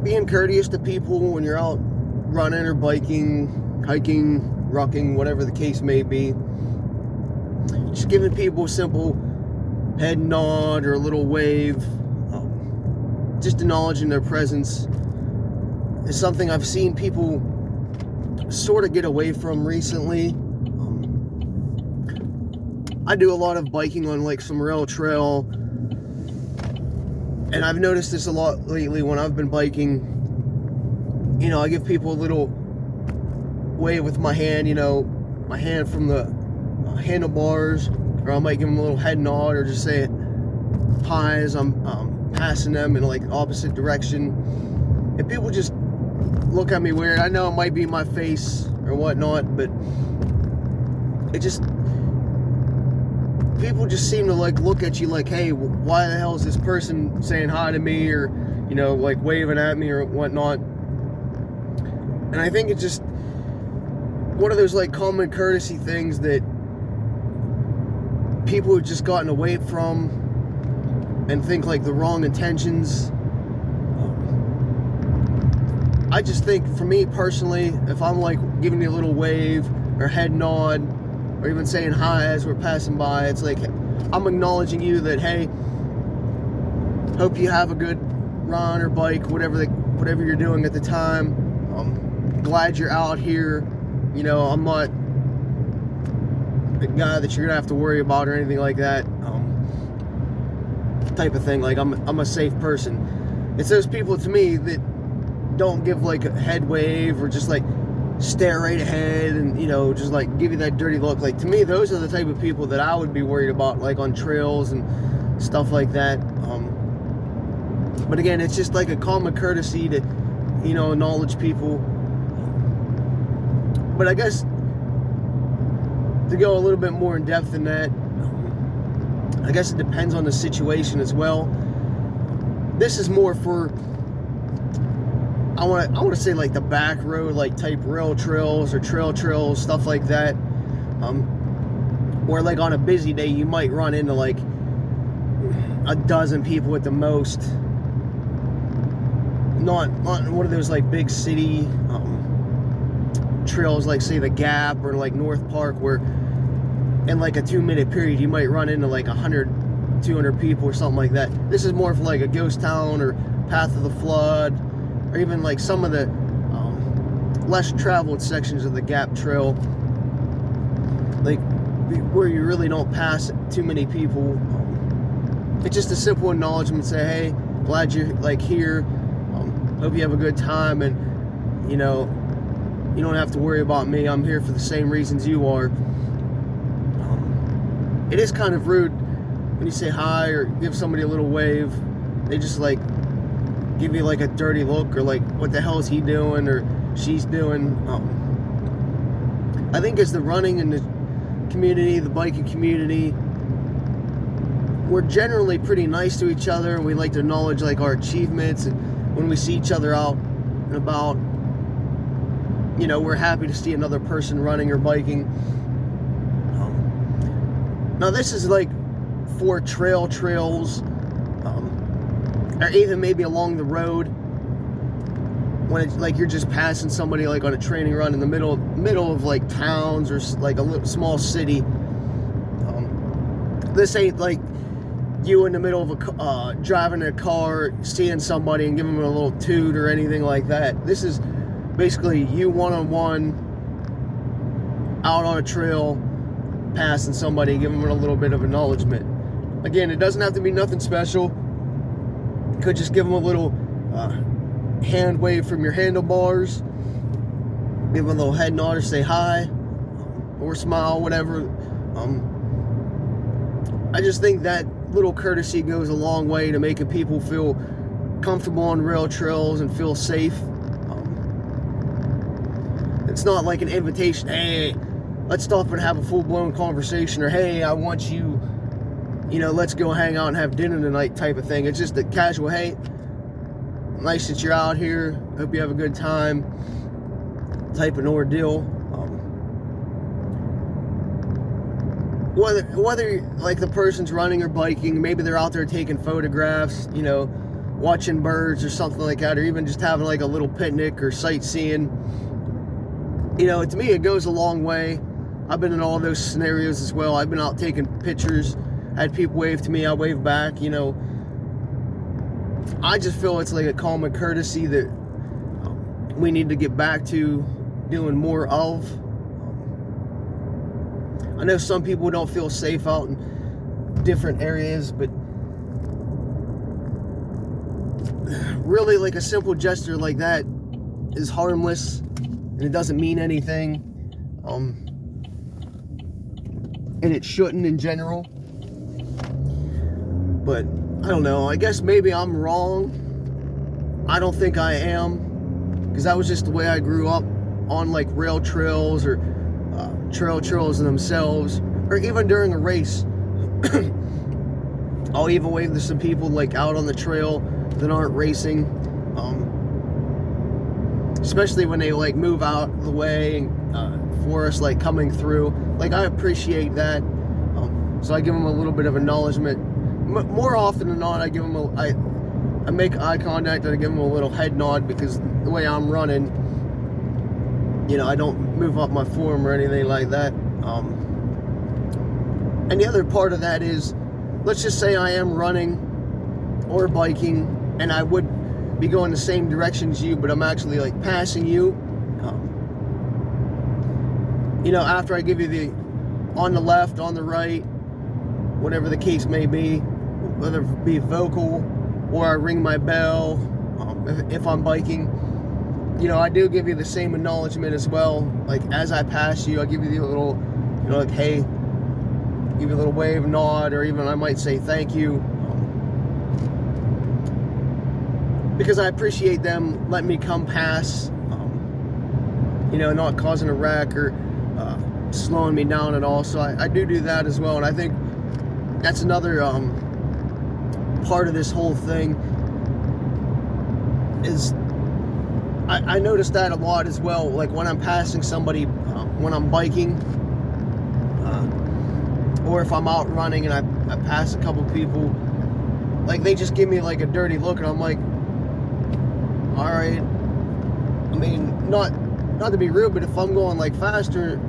being courteous to people when you're out running or biking, hiking, rucking, whatever the case may be. Just giving people a simple head nod or a little wave, just acknowledging their presence is something I've seen people sort of get away from recently. I do a lot of biking on like some rail trail, and I've noticed this a lot lately when I've been biking. You know, I give people a little wave with my hand, you know, my hand from the handlebars, or I might give them a little head nod or just say hi as I'm passing them in like opposite direction. And people just look at me weird. I know it might be my face or whatnot, but it just, people just seem to like look at you like, hey, why the hell is this person saying hi to me, or, you know, like waving at me or whatnot. And I think it's just one of those like common courtesy things that people have just gotten away from and think like the wrong intentions. I just think, for me personally, if I'm like giving you a little wave or head nod or even saying hi as we're passing by, it's like I'm acknowledging you that, hey, hope you have a good run or bike, whatever you're doing at the time. Glad you're out here. You know, I'm not the guy that you're gonna have to worry about or anything like that. Type of thing. Like I'm a safe person. It's those people to me that don't give like a head wave or just like stare right ahead and, you know, just like give you that dirty look. Like, to me, those are the type of people that I would be worried about, like on trails and stuff like that. But again, it's just like a common courtesy to, you know, acknowledge people. But I guess to go a little bit more in depth than that, I guess it depends on the situation as well. This is more for, I want to say like the back road, like type rail trails or trail trails, stuff like that. Or like on a busy day, you might run into like a dozen people at the most. Not one of those like big city trails, like say the Gap or like North Park, where in like a 2-minute period you might run into like 100, 200 people or something like that. This is more for like a ghost town or Path of the Flood, or even like some of the less traveled sections of the Gap Trail, like where you really don't pass too many people. It's just a simple acknowledgement, say, hey, glad you're like here, hope you have a good time, and you know, you don't have to worry about me, I'm here for the same reasons you are. It is kind of rude when you say hi or give somebody a little wave, they just like give you like a dirty look, or like, what the hell is he doing or she's doing. I think as the running and the community, the biking community, we're generally pretty nice to each other, and we like to acknowledge like our achievements, and when we see each other out and about, you know, we're happy to see another person running or biking. Now this is like for trails, or even maybe along the road, when it's like you're just passing somebody like on a training run in the middle of like towns or like a little small city. This ain't like you in the middle of a driving a car, seeing somebody and giving them a little toot or anything like that. This is basically you one-on-one out on a trail, passing somebody, giving them a little bit of acknowledgement. Again, it doesn't have to be nothing special. You could just give them a little hand wave from your handlebars, give them a little head nod or say hi, or smile, whatever. I just think that little courtesy goes a long way to making people feel comfortable on rail trails and feel safe. It's not like an invitation, hey, let's stop and have a full-blown conversation, or hey, I want you, you know, let's go hang out and have dinner tonight type of thing. It's just a casual, hey, nice that you're out here, hope you have a good time type of ordeal. Whether like the person's running or biking, maybe they're out there taking photographs, you know, watching birds or something like that, or even just having like a little picnic or sightseeing. You know, to me, it goes a long way. I've been in all those scenarios as well. I've been out taking pictures, had people wave to me, I wave back. You know, I just feel it's like a common courtesy that we need to get back to doing more of. I know some people don't feel safe out in different areas, but really, like, a simple gesture like that is harmless, and it doesn't mean anything, and it shouldn't in general. But I don't know, I guess maybe I'm wrong. I don't think I am, because that was just the way I grew up, on like rail trails or trails in themselves, or even during a race. I'll even wave to some people like out on the trail that aren't racing, especially when they like move out of the way for us, like coming through. Like, I appreciate that, so I give them a little bit of acknowledgement. More often than not, I give them I make eye contact and I give them a little head nod, because the way I'm running, you know, I don't move up my form or anything like that. And the other part of that is, let's just say I am running or biking, and I would be going the same direction as you, but I'm actually like passing you. You know, after I give you the on the left, on the right, whatever the case may be, whether it be vocal or I ring my bell, if I'm biking, you know, I do give you the same acknowledgement as well. Like, as I pass you, I give you the little, you know, like, hey, give you a little wave, nod, or even I might say thank you, because I appreciate them letting me come past, you know, not causing a wreck or slowing me down at all. So I do that as well, and I think that's another part of this whole thing is I noticed that a lot as well. Like, when I'm passing somebody, when I'm biking, or if I'm out running and I pass a couple people, like, they just give me like a dirty look, and I'm like, all right. I mean, not to be rude, but if I'm going like faster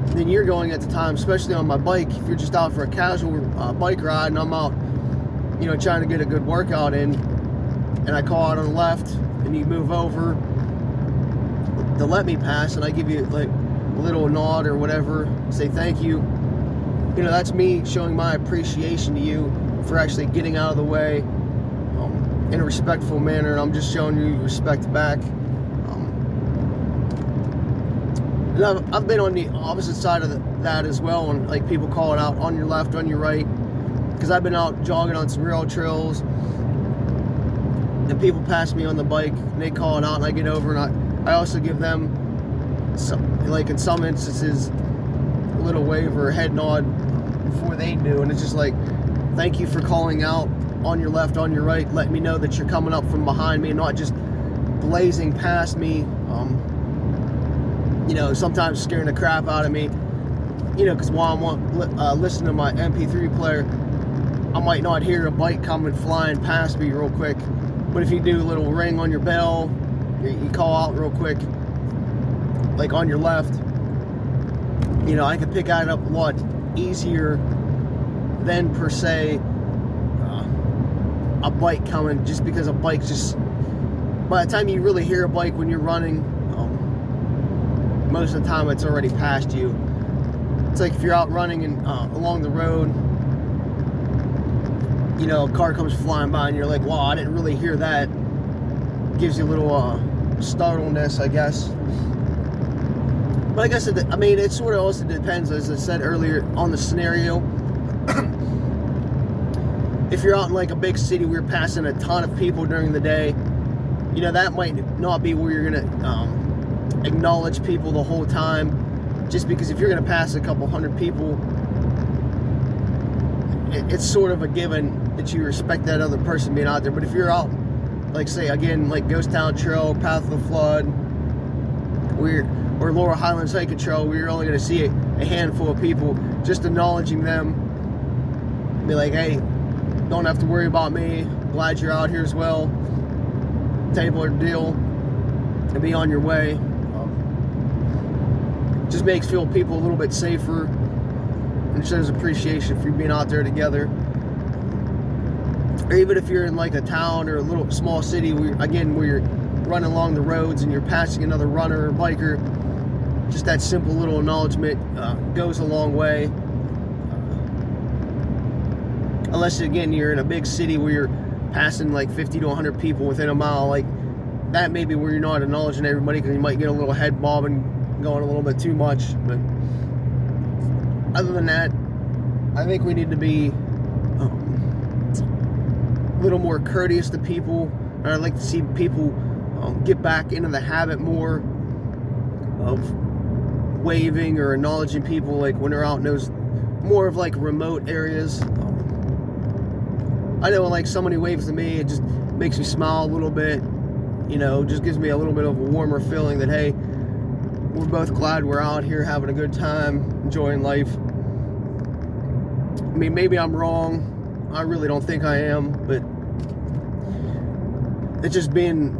than you're going at the time, especially on my bike, if you're just out for a casual bike ride and I'm out, you know, trying to get a good workout in, and I call out on the left and you move over to let me pass, and I give you like a little nod or whatever, say thank you, you know, that's me showing my appreciation to you for actually getting out of the way in a respectful manner, and I'm just showing you respect back. And I've been on the opposite side of that as well, and like people call it out on your left, on your right, because I've been out jogging on some rail trails, and people pass me on the bike, and they call it out, and I get over, and I also give them, like in some instances, a little wave or a head nod before they do, and it's just like, thank you for calling out on your left, on your right, letting me know that you're coming up from behind me and not just blazing past me. You know, sometimes scaring the crap out of me, you know, because while I'm listening to my MP3 player, I might not hear a bike coming flying past me real quick. But if you do a little ring on your bell, you call out real quick, like on your left, you know, I can pick that up a lot easier than per se a bike coming, just because a bike just, by the time you really hear a bike when you're running, most of the time it's already past you. It's like if you're out running and along the road, you know, a car comes flying by and you're like, wow, I didn't really hear that. Gives you a little startleness, I guess. But I guess it sort of also depends, as I said earlier, on the scenario. If you're out in like a big city where you're passing a ton of people during the day, you know, that might not be where you're gonna acknowledge people the whole time, just because if you're gonna pass a couple hundred people, it's sort of a given that you respect that other person being out there. But if you're out, like, say again, like Ghost Town Trail, Path of the Flood, or Laurel Highlands Hiking Trail, where you're only gonna see a handful of people, just acknowledging them, be like, hey, don't have to worry about me, glad you're out here as well. Table or deal, and be on your way. Just makes people a little bit safer, and shows appreciation for you being out there together. Or even if you're in like a town or a little small city where you're running along the roads and you're passing another runner or biker, just that simple little acknowledgement goes a long way. Unless again you're in a big city where you're passing like 50 to 100 people within a mile, like that may be where you're not acknowledging everybody, because you might get a little head bobbing going a little bit too much. But other than that, I think we need to be a little more courteous to people. And I'd like to see people get back into the habit more of waving or acknowledging people, like when they're out in those more of like remote areas. I know when like somebody waves to me, it just makes me smile a little bit, you know, just gives me a little bit of a warmer feeling that, hey, we're both glad we're out here having a good time, enjoying life. I mean, maybe I'm wrong. I really don't think I am, but it's just being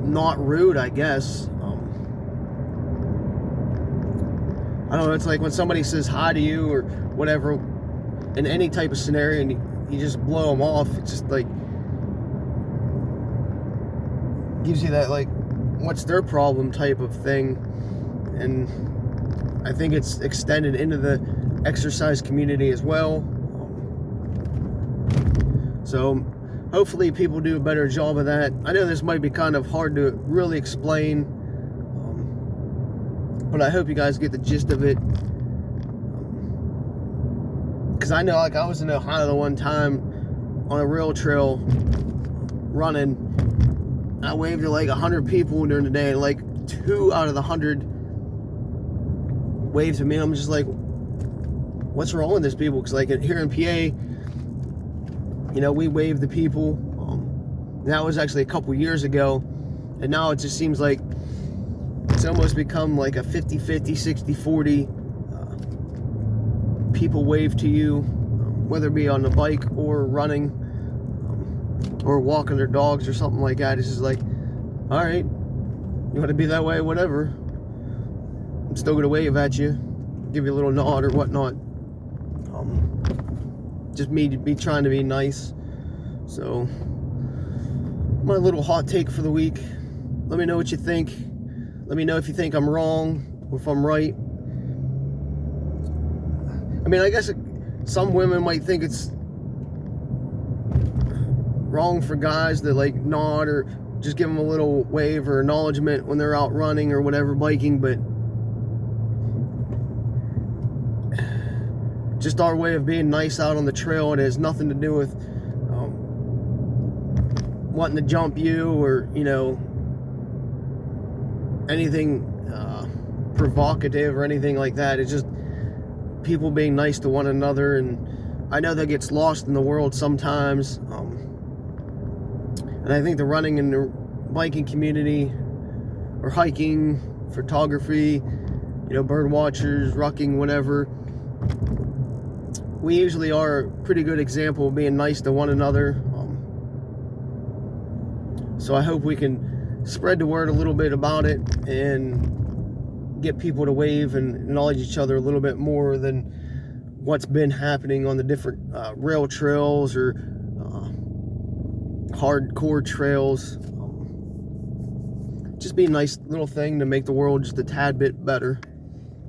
not rude, I guess. I don't know, it's like when somebody says hi to you or whatever, in any type of scenario, and you just blow them off. It's just like gives you that like, what's their problem type of thing. And I think it's extended into the exercise community as well. So hopefully people do a better job of that. I know this might be kind of hard to really explain, but I hope you guys get the gist of it. Because I know, like, I was in Ohio the one time on a rail trail running. I waved to like 100 people during the day, and like 2 out of the 100 waved to me. And I'm just like, what's wrong with this people? Because like here in PA, you know, we wave to people. That was actually a couple years ago, and now it just seems like it's almost become like a 50-50, 60-40. People wave to you, whether it be on the bike or running, or walking their dogs or something like that. It's just like, all right, you want to be that way, whatever. I'm still gonna wave at you, give you a little nod or whatnot. Just me trying to be nice. So, my little hot take for the week. Let me know what you think. Let me know if you think I'm wrong or if I'm right. I mean, I guess some women might think it's wrong for guys to like nod or just give them a little wave or acknowledgement when they're out running or whatever, biking, but just our way of being nice out on the trail. It has nothing to do with wanting to jump you or, you know, anything provocative or anything like that. It's just people being nice to one another. And I know that gets lost in the world sometimes. And I think the running and the biking community, or hiking, photography, you know, bird watchers, rucking, whatever, we usually are a pretty good example of being nice to one another. So I hope we can spread the word a little bit about it and get people to wave and acknowledge each other a little bit more than what's been happening on the different rail trails or hardcore trails. Just be a nice little thing to make the world just a tad bit better.